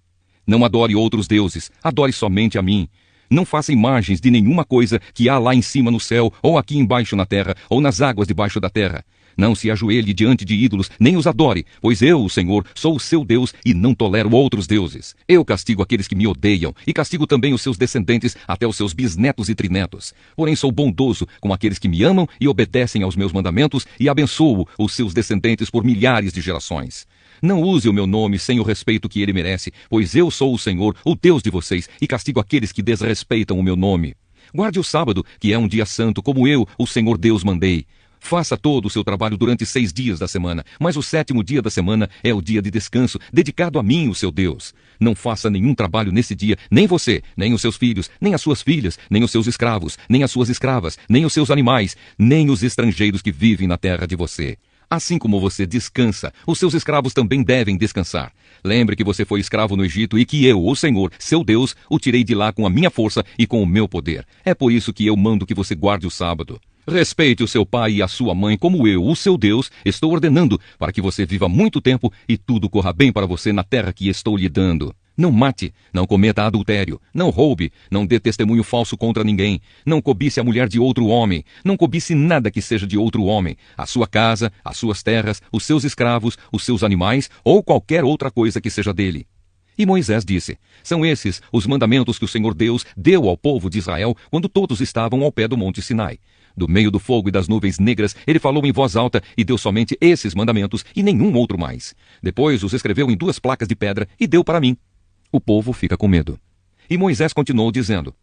Não adore outros deuses, adore somente a mim. Não faça imagens de nenhuma coisa que há lá em cima no céu, ou aqui embaixo na terra, ou nas águas debaixo da terra. Não se ajoelhe diante de ídolos, nem os adore, pois eu, o Senhor, sou o seu Deus e não tolero outros deuses. Eu castigo aqueles que me odeiam, e castigo também os seus descendentes até os seus bisnetos e trinetos. Porém sou bondoso com aqueles que me amam e obedecem aos meus mandamentos, e abençoo os seus descendentes por milhares de gerações. Não use o meu nome sem o respeito que ele merece, pois eu sou o Senhor, o Deus de vocês, e castigo aqueles que desrespeitam o meu nome. Guarde o sábado, que é um dia santo, como eu, o Senhor Deus, mandei. Faça todo o seu trabalho durante 6 dias da semana, mas o 7º dia da semana é o dia de descanso, dedicado a mim, o seu Deus. Não faça nenhum trabalho nesse dia, nem você, nem os seus filhos, nem as suas filhas, nem os seus escravos, nem as suas escravas, nem os seus animais, nem os estrangeiros que vivem na terra de você. Assim como você descansa, os seus escravos também devem descansar. Lembre que você foi escravo no Egito e que eu, o Senhor, seu Deus, o tirei de lá com a minha força e com o meu poder. É por isso que eu mando que você guarde o sábado. Respeite o seu pai e a sua mãe como eu, o seu Deus, estou ordenando, para que você viva muito tempo e tudo corra bem para você na terra que estou lhe dando. Não mate, não cometa adultério, não roube, não dê testemunho falso contra ninguém, não cobice a mulher de outro homem, não cobice nada que seja de outro homem, a sua casa, as suas terras, os seus escravos, os seus animais ou qualquer outra coisa que seja dele. E Moisés disse: são esses os mandamentos que o Senhor Deus deu ao povo de Israel quando todos estavam ao pé do monte Sinai. Do meio do fogo e das nuvens negras, ele falou em voz alta e deu somente esses mandamentos e nenhum outro mais. Depois os escreveu em 2 placas de pedra e deu para mim. O povo fica com medo. E Moisés continuou dizendo: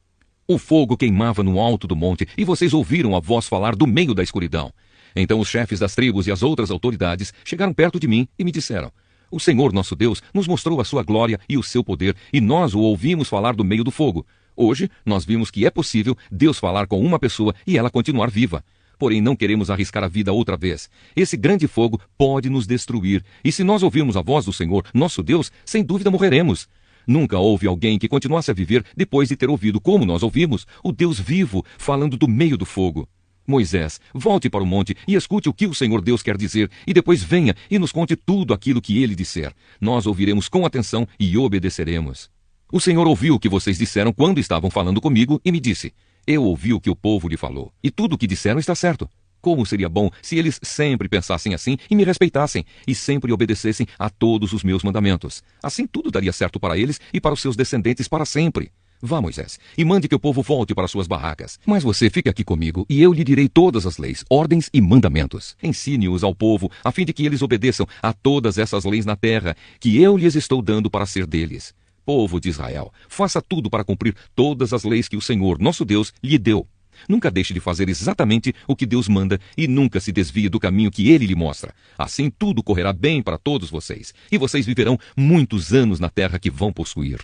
o fogo queimava no alto do monte e vocês ouviram a voz falar do meio da escuridão. Então os chefes das tribos e as outras autoridades chegaram perto de mim e me disseram: o Senhor nosso Deus nos mostrou a sua glória e o seu poder e nós o ouvimos falar do meio do fogo. Hoje, nós vimos que é possível Deus falar com uma pessoa e ela continuar viva. Porém, não queremos arriscar a vida outra vez. Esse grande fogo pode nos destruir. E se nós ouvirmos a voz do Senhor, nosso Deus, sem dúvida morreremos. Nunca houve alguém que continuasse a viver depois de ter ouvido, como nós ouvimos, o Deus vivo falando do meio do fogo. Moisés, volte para o monte e escute o que o Senhor Deus quer dizer, e depois venha e nos conte tudo aquilo que ele disser. Nós ouviremos com atenção e obedeceremos. O Senhor ouviu o que vocês disseram quando estavam falando comigo e me disse: eu ouvi o que o povo lhe falou, e tudo o que disseram está certo. Como seria bom se eles sempre pensassem assim e me respeitassem, e sempre obedecessem a todos os meus mandamentos. Assim tudo daria certo para eles e para os seus descendentes para sempre. Vá, Moisés, e mande que o povo volte para suas barracas. Mas você fique aqui comigo, e eu lhe direi todas as leis, ordens e mandamentos. Ensine-os ao povo, a fim de que eles obedeçam a todas essas leis na terra, que eu lhes estou dando para ser deles. Povo de Israel, faça tudo para cumprir todas as leis que o Senhor, nosso Deus, lhe deu. Nunca deixe de fazer exatamente o que Deus manda e nunca se desvie do caminho que Ele lhe mostra. Assim tudo correrá bem para todos vocês, e vocês viverão muitos anos na terra que vão possuir.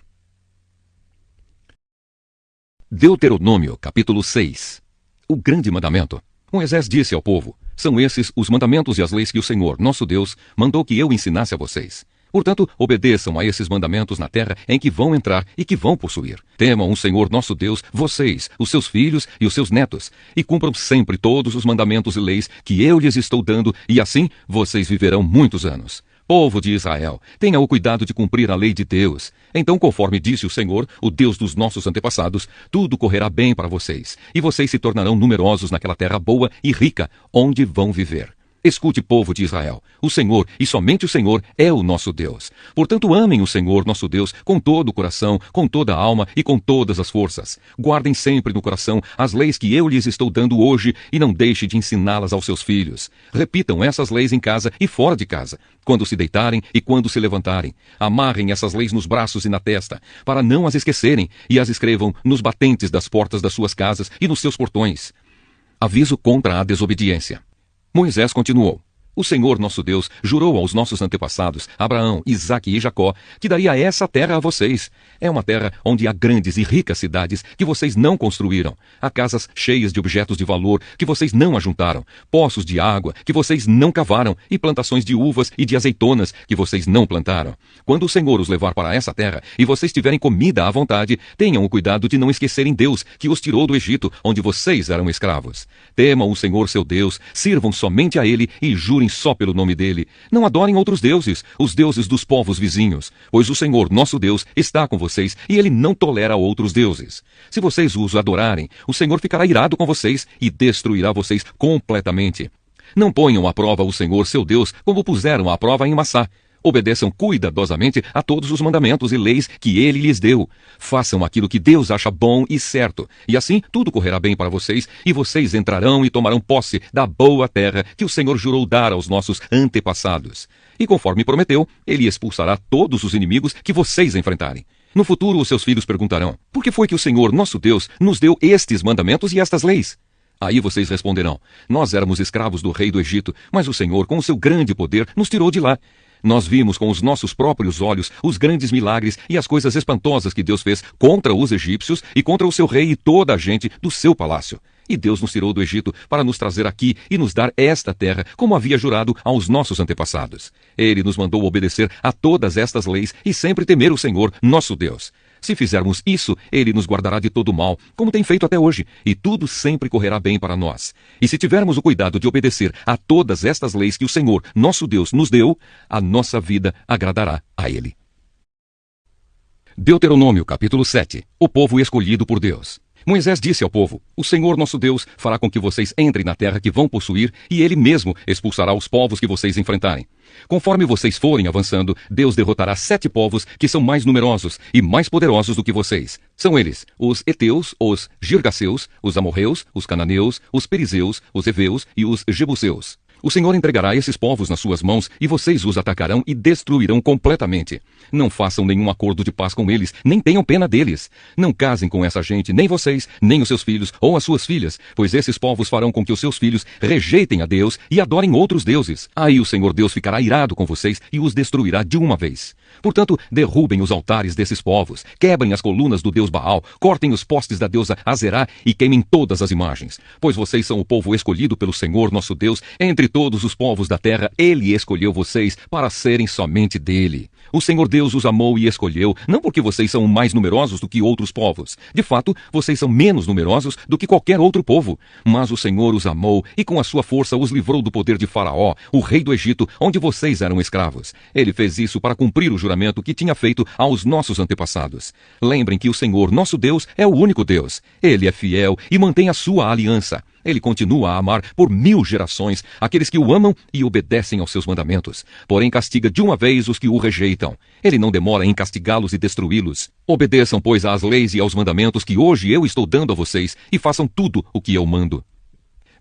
Deuteronômio, capítulo 6. O grande mandamento. Moisés disse ao povo: são esses os mandamentos e as leis que o Senhor, nosso Deus, mandou que eu ensinasse a vocês. Portanto, obedeçam a esses mandamentos na terra em que vão entrar e que vão possuir. Temam o Senhor nosso Deus, vocês, os seus filhos e os seus netos, e cumpram sempre todos os mandamentos e leis que eu lhes estou dando, e assim vocês viverão muitos anos. Povo de Israel, tenha o cuidado de cumprir a lei de Deus. Então, conforme disse o Senhor, o Deus dos nossos antepassados, tudo correrá bem para vocês, e vocês se tornarão numerosos naquela terra boa e rica, onde vão viver. Escute, povo de Israel, o Senhor, e somente o Senhor, é o nosso Deus. Portanto, amem o Senhor, nosso Deus, com todo o coração, com toda a alma e com todas as forças. Guardem sempre no coração as leis que eu lhes estou dando hoje e não deixe de ensiná-las aos seus filhos. Repitam essas leis em casa e fora de casa, quando se deitarem e quando se levantarem. Amarrem essas leis nos braços e na testa, para não as esquecerem, e as escrevam nos batentes das portas das suas casas e nos seus portões. Aviso contra a desobediência. Moisés continuou: o Senhor nosso Deus jurou aos nossos antepassados, Abraão, Isaque e Jacó, que daria essa terra a vocês. É uma terra onde há grandes e ricas cidades que vocês não construíram. Há casas cheias de objetos de valor que vocês não ajuntaram, poços de água que vocês não cavaram e plantações de uvas e de azeitonas que vocês não plantaram. Quando o Senhor os levar para essa terra e vocês tiverem comida à vontade, tenham o cuidado de não esquecerem Deus, que os tirou do Egito, onde vocês eram escravos. Temam o Senhor seu Deus, sirvam somente a Ele e jurem só pelo nome dele. Não adorem outros deuses, os deuses dos povos vizinhos, pois o Senhor, nosso Deus, está com vocês e Ele não tolera outros deuses. Se vocês os adorarem, o Senhor ficará irado com vocês e destruirá vocês completamente. Não ponham à prova o Senhor, seu Deus, como puseram à prova em Massá. Obedeçam cuidadosamente a todos os mandamentos e leis que Ele lhes deu. Façam aquilo que Deus acha bom e certo, e assim tudo correrá bem para vocês, e vocês entrarão e tomarão posse da boa terra que o Senhor jurou dar aos nossos antepassados. E conforme prometeu, Ele expulsará todos os inimigos que vocês enfrentarem. No futuro, os seus filhos perguntarão: por que foi que o Senhor, nosso Deus, nos deu estes mandamentos e estas leis? Aí vocês responderão: nós éramos escravos do rei do Egito, mas o Senhor, com o seu grande poder, nos tirou de lá. Nós vimos com os nossos próprios olhos os grandes milagres e as coisas espantosas que Deus fez contra os egípcios e contra o seu rei e toda a gente do seu palácio. E Deus nos tirou do Egito para nos trazer aqui e nos dar esta terra, como havia jurado aos nossos antepassados. Ele nos mandou obedecer a todas estas leis e sempre temer o Senhor, nosso Deus. Se fizermos isso, Ele nos guardará de todo mal, como tem feito até hoje, e tudo sempre correrá bem para nós. E se tivermos o cuidado de obedecer a todas estas leis que o Senhor, nosso Deus, nos deu, a nossa vida agradará a Ele. Deuteronômio, capítulo 7. O povo escolhido por Deus. Moisés disse ao povo: o Senhor nosso Deus fará com que vocês entrem na terra que vão possuir, e Ele mesmo expulsará os povos que vocês enfrentarem. Conforme vocês forem avançando, Deus derrotará 7 povos que são mais numerosos e mais poderosos do que vocês. São eles: os heteus, os girgaceus, os amorreus, os cananeus, os perizeus, os heveus e os jebuseus. O Senhor entregará esses povos nas suas mãos e vocês os atacarão e destruirão completamente. Não façam nenhum acordo de paz com eles, nem tenham pena deles. Não casem com essa gente, nem vocês, nem os seus filhos ou as suas filhas, pois esses povos farão com que os seus filhos rejeitem a Deus e adorem outros deuses. Aí o Senhor Deus ficará irado com vocês e os destruirá de uma vez. Portanto, derrubem os altares desses povos, quebrem as colunas do deus Baal, cortem os postes da deusa Azerá e queimem todas as imagens. Pois vocês são o povo escolhido pelo Senhor nosso Deus. Entre todos os povos da terra, Ele escolheu vocês para serem somente dele. O Senhor Deus os amou e escolheu, não porque vocês são mais numerosos do que outros povos. De fato, vocês são menos numerosos do que qualquer outro povo. Mas o Senhor os amou e com a sua força os livrou do poder de Faraó, o rei do Egito, onde vocês eram escravos. Ele fez isso para cumprir o juramento que tinha feito aos nossos antepassados. Lembrem que o Senhor, nosso Deus, é o único Deus. Ele é fiel e mantém a sua aliança. Ele continua a amar por 1000 gerações aqueles que o amam e obedecem aos seus mandamentos. Porém, castiga de uma vez os que o rejeitam. Ele não demora em castigá-los e destruí-los. Obedeçam, pois, às leis e aos mandamentos que hoje eu estou dando a vocês e façam tudo o que eu mando.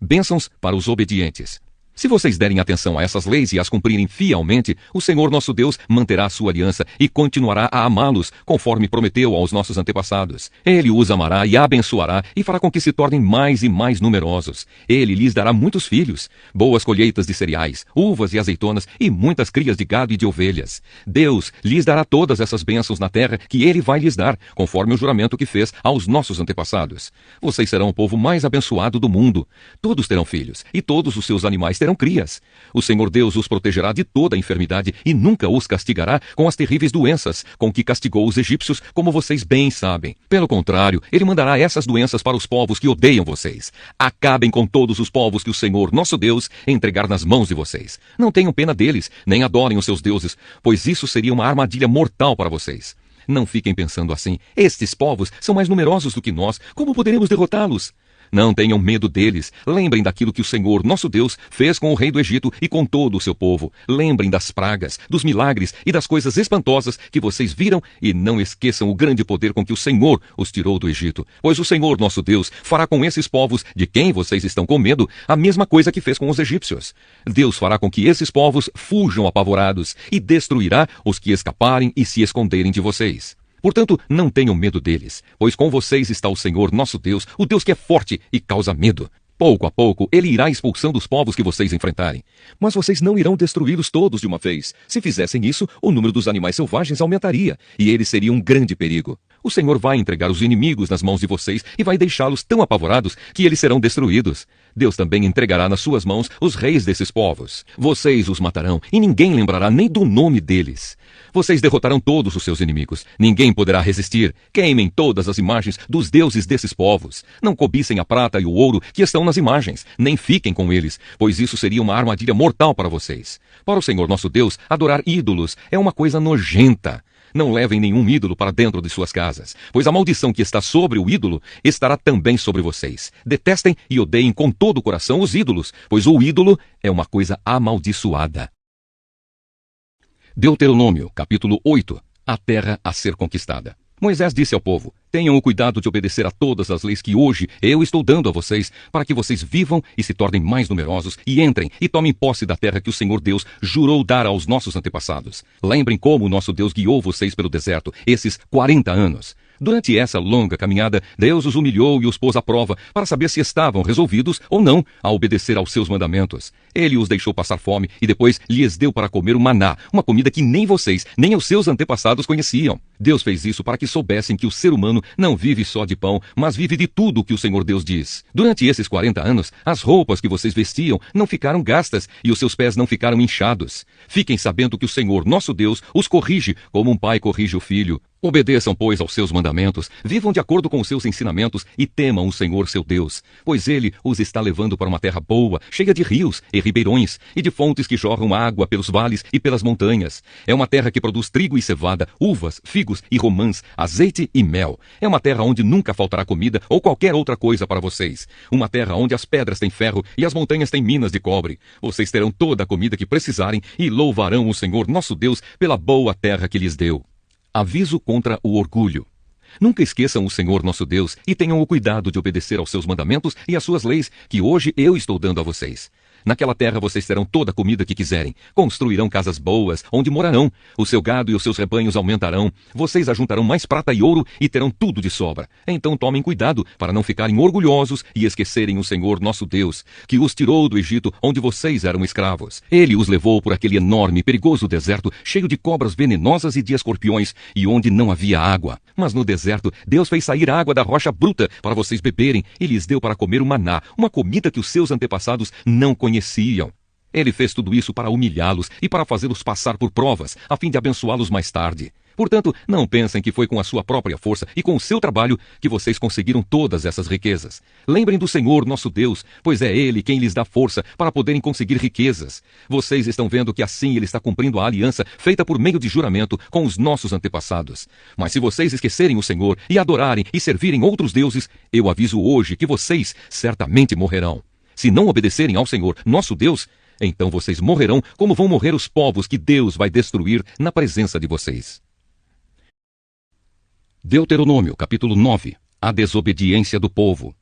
Bênçãos para os obedientes. Se vocês derem atenção a essas leis e as cumprirem fielmente, o Senhor nosso Deus manterá a sua aliança e continuará a amá-los, conforme prometeu aos nossos antepassados. Ele os amará e abençoará e fará com que se tornem mais e mais numerosos. Ele lhes dará muitos filhos, boas colheitas de cereais, uvas e azeitonas e muitas crias de gado e de ovelhas. Deus lhes dará todas essas bênçãos na terra que Ele vai lhes dar, conforme o juramento que fez aos nossos antepassados. Vocês serão o povo mais abençoado do mundo. Todos terão filhos e todos os seus animais terão crias. O Senhor Deus os protegerá de toda a enfermidade e nunca os castigará com as terríveis doenças com que castigou os egípcios, como vocês bem sabem. Pelo contrário, Ele mandará essas doenças para os povos que odeiam vocês. Acabem com todos os povos que o Senhor, nosso Deus, entregar nas mãos de vocês. Não tenham pena deles, nem adorem os seus deuses, pois isso seria uma armadilha mortal para vocês. Não fiquem pensando assim: estes povos são mais numerosos do que nós, como poderemos derrotá-los? Não tenham medo deles. Lembrem daquilo que o Senhor, nosso Deus, fez com o rei do Egito e com todo o seu povo. Lembrem das pragas, dos milagres e das coisas espantosas que vocês viram e não esqueçam o grande poder com que o Senhor os tirou do Egito. Pois o Senhor, nosso Deus, fará com esses povos de quem vocês estão com medo a mesma coisa que fez com os egípcios. Deus fará com que esses povos fujam apavorados e destruirá os que escaparem e se esconderem de vocês. Portanto, não tenham medo deles, pois com vocês está o Senhor nosso Deus, o Deus que é forte e causa medo. Pouco a pouco, Ele irá expulsando os povos que vocês enfrentarem. Mas vocês não irão destruí-los todos de uma vez. Se fizessem isso, o número dos animais selvagens aumentaria, e eles seriam um grande perigo. O Senhor vai entregar os inimigos nas mãos de vocês e vai deixá-los tão apavorados que eles serão destruídos. Deus também entregará nas suas mãos os reis desses povos. Vocês os matarão e ninguém lembrará nem do nome deles. Vocês derrotarão todos os seus inimigos. Ninguém poderá resistir. Queimem todas as imagens dos deuses desses povos. Não cobicem a prata e o ouro que estão nas imagens, nem fiquem com eles, pois isso seria uma armadilha mortal para vocês. Para o Senhor nosso Deus, adorar ídolos é uma coisa nojenta. Não levem nenhum ídolo para dentro de suas casas, pois a maldição que está sobre o ídolo estará também sobre vocês. Detestem e odeiem com todo o coração os ídolos, pois o ídolo é uma coisa amaldiçoada. Deuteronômio, capítulo 8. A terra a ser conquistada. Moisés disse ao povo: tenham o cuidado de obedecer a todas as leis que hoje eu estou dando a vocês, para que vocês vivam e se tornem mais numerosos, e entrem e tomem posse da terra que o Senhor Deus jurou dar aos nossos antepassados. Lembrem como o nosso Deus guiou vocês pelo deserto esses 40 anos. Durante essa longa caminhada, Deus os humilhou e os pôs à prova para saber se estavam resolvidos ou não a obedecer aos seus mandamentos. Ele os deixou passar fome e depois lhes deu para comer o maná, uma comida que nem vocês, nem os seus antepassados conheciam. Deus fez isso para que soubessem que o ser humano não vive só de pão, mas vive de tudo o que o Senhor Deus diz. Durante esses 40 anos, as roupas que vocês vestiam não ficaram gastas e os seus pés não ficaram inchados. Fiquem sabendo que o Senhor, nosso Deus, os corrige como um pai corrige o filho. Obedeçam, pois, aos seus mandamentos, vivam de acordo com os seus ensinamentos e temam o Senhor seu Deus, pois Ele os está levando para uma terra boa, cheia de rios e ribeirões e de fontes que jorram água pelos vales e pelas montanhas. É uma terra que produz trigo e cevada, uvas, figos e romãs, azeite e mel. É uma terra onde nunca faltará comida ou qualquer outra coisa para vocês. Uma terra onde as pedras têm ferro e as montanhas têm minas de cobre. Vocês terão toda a comida que precisarem e louvarão o Senhor nosso Deus pela boa terra que lhes deu. Aviso contra o orgulho. Nunca esqueçam o Senhor nosso Deus e tenham o cuidado de obedecer aos seus mandamentos e às suas leis, que hoje eu estou dando a vocês. Naquela terra vocês terão toda a comida que quiserem. Construirão casas boas, onde morarão. O seu gado e os seus rebanhos aumentarão. Vocês ajuntarão mais prata e ouro e terão tudo de sobra. Então tomem cuidado para não ficarem orgulhosos e esquecerem o Senhor nosso Deus, que os tirou do Egito, onde vocês eram escravos. Ele os levou por aquele enorme e perigoso deserto, cheio de cobras venenosas e de escorpiões, e onde não havia água. Mas no deserto, Deus fez sair água da rocha bruta para vocês beberem e lhes deu para comer o maná, uma comida que os seus antepassados não conheciam. Ele fez tudo isso para humilhá-los e para fazê-los passar por provas, a fim de abençoá-los mais tarde. Portanto, não pensem que foi com a sua própria força e com o seu trabalho que vocês conseguiram todas essas riquezas. Lembrem do Senhor, nosso Deus, pois é Ele quem lhes dá força para poderem conseguir riquezas. Vocês estão vendo que assim Ele está cumprindo a aliança feita por meio de juramento com os nossos antepassados. Mas se vocês esquecerem o Senhor e adorarem e servirem outros deuses, eu aviso hoje que vocês certamente morrerão. Se não obedecerem ao Senhor, nosso Deus, então vocês morrerão como vão morrer os povos que Deus vai destruir na presença de vocês. Deuteronômio, capítulo 9. A desobediência do povo.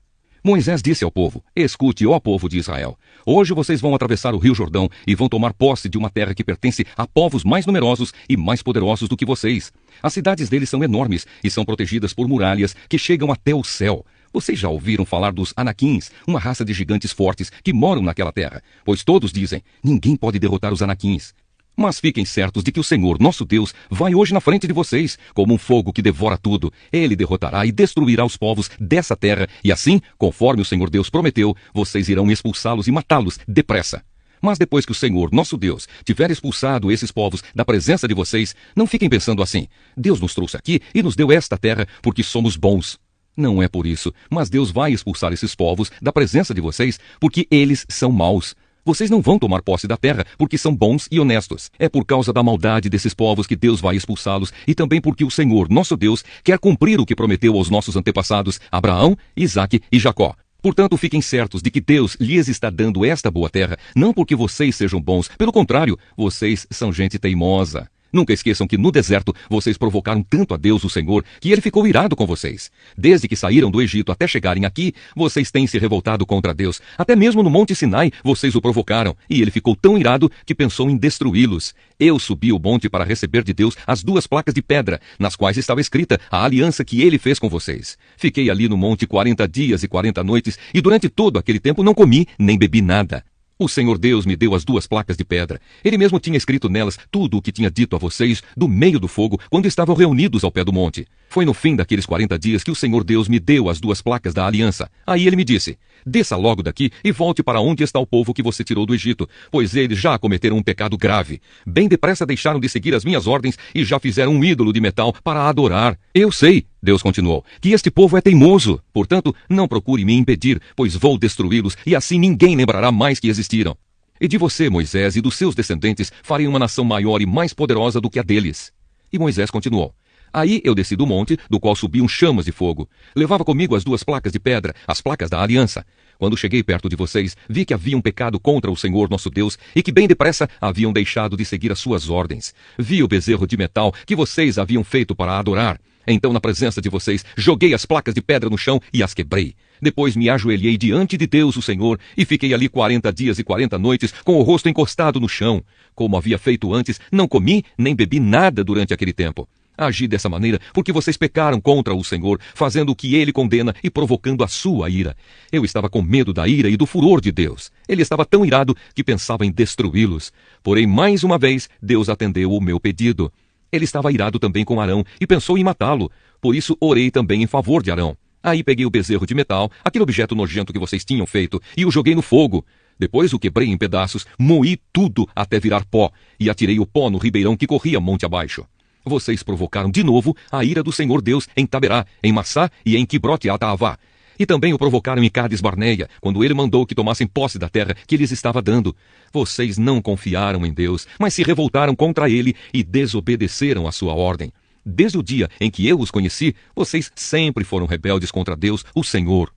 Moisés disse ao povo: escute, ó povo de Israel, hoje vocês vão atravessar o rio Jordão e vão tomar posse de uma terra que pertence a povos mais numerosos e mais poderosos do que vocês. As cidades deles são enormes e são protegidas por muralhas que chegam até o céu. Vocês já ouviram falar dos Anaquins, uma raça de gigantes fortes que moram naquela terra? Pois todos dizem: ninguém pode derrotar os Anaquins. Mas fiquem certos de que o Senhor, nosso Deus, vai hoje na frente de vocês, como um fogo que devora tudo. Ele derrotará e destruirá os povos dessa terra, e assim, conforme o Senhor Deus prometeu, vocês irão expulsá-los e matá-los depressa. Mas depois que o Senhor, nosso Deus, tiver expulsado esses povos da presença de vocês, não fiquem pensando assim: Deus nos trouxe aqui e nos deu esta terra porque somos bons. Não é por isso, mas Deus vai expulsar esses povos da presença de vocês porque eles são maus. Vocês não vão tomar posse da terra porque são bons e honestos. É por causa da maldade desses povos que Deus vai expulsá-los e também porque o Senhor, nosso Deus, quer cumprir o que prometeu aos nossos antepassados, Abraão, Isaque e Jacó. Portanto, fiquem certos de que Deus lhes está dando esta boa terra, não porque vocês sejam bons. Pelo contrário, vocês são gente teimosa. Nunca esqueçam que no deserto vocês provocaram tanto a Deus, o Senhor, que ele ficou irado com vocês. Desde que saíram do Egito até chegarem aqui, vocês têm se revoltado contra Deus. Até mesmo no Monte Sinai vocês o provocaram, e ele ficou tão irado que pensou em destruí-los. Eu subi o monte para receber de Deus as 2 placas de pedra, nas quais estava escrita a aliança que ele fez com vocês. Fiquei ali no monte 40 dias e 40 noites, e durante todo aquele tempo não comi nem bebi nada. O Senhor Deus me deu as 2 placas de pedra. Ele mesmo tinha escrito nelas tudo o que tinha dito a vocês do meio do fogo quando estavam reunidos ao pé do monte. Foi no fim daqueles 40 dias que o Senhor Deus me deu as 2 placas da aliança. Aí ele me disse: desça logo daqui e volte para onde está o povo que você tirou do Egito, pois eles já cometeram um pecado grave. Bem depressa deixaram de seguir as minhas ordens e já fizeram um ídolo de metal para adorar. Eu sei, Deus continuou, que este povo é teimoso. Portanto, não procure me impedir, pois vou destruí-los e assim ninguém lembrará mais que existiram. E de você, Moisés, e dos seus descendentes farei uma nação maior e mais poderosa do que a deles. E Moisés continuou: aí eu desci do monte, do qual subiam chamas de fogo. Levava comigo as 2 placas de pedra, as placas da aliança. Quando cheguei perto de vocês, vi que haviam pecado contra o Senhor nosso Deus e que bem depressa haviam deixado de seguir as suas ordens. Vi o bezerro de metal que vocês haviam feito para adorar. Então, na presença de vocês, joguei as placas de pedra no chão e as quebrei. Depois me ajoelhei diante de Deus, o Senhor, e fiquei ali 40 dias e 40 noites, com o rosto encostado no chão. Como havia feito antes, não comi nem bebi nada durante aquele tempo. Agi dessa maneira porque vocês pecaram contra o Senhor, fazendo o que ele condena e provocando a sua ira. Eu estava com medo da ira e do furor de Deus. Ele estava tão irado que pensava em destruí-los. Porém, mais uma vez, Deus atendeu o meu pedido. Ele estava irado também com Arão e pensou em matá-lo. Por isso, orei também em favor de Arão. Aí peguei o bezerro de metal, aquele objeto nojento que vocês tinham feito, e o joguei no fogo. Depois o quebrei em pedaços, moí tudo até virar pó, e atirei o pó no ribeirão que corria monte abaixo. Vocês provocaram de novo a ira do Senhor Deus em Taberá, em Massá e em Quibrote-Ataavá. E também o provocaram em Cades-Barneia, quando ele mandou que tomassem posse da terra que lhes estava dando. Vocês não confiaram em Deus, mas se revoltaram contra ele e desobedeceram a sua ordem. Desde o dia em que eu os conheci, vocês sempre foram rebeldes contra Deus, o Senhor.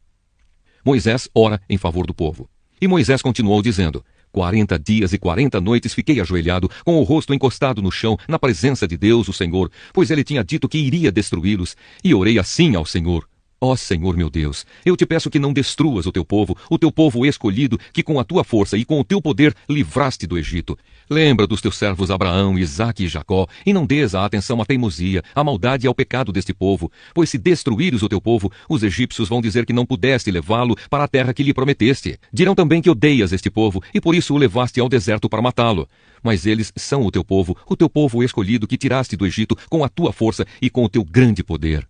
Moisés ora em favor do povo. E Moisés continuou dizendo: 40 dias e 40 noites fiquei ajoelhado, com o rosto encostado no chão, na presença de Deus, o Senhor, pois ele tinha dito que iria destruí-los. E orei assim ao Senhor: ó Senhor meu Deus, eu te peço que não destruas o teu povo escolhido, que com a tua força e com o teu poder livraste do Egito. Lembra dos teus servos Abraão, Isaque e Jacó, e não dês a atenção à teimosia, à maldade e ao pecado deste povo, pois se destruíres o teu povo, os egípcios vão dizer que não pudeste levá-lo para a terra que lhe prometeste. Dirão também que odeias este povo, e por isso o levaste ao deserto para matá-lo. Mas eles são o teu povo escolhido que tiraste do Egito com a tua força e com o teu grande poder.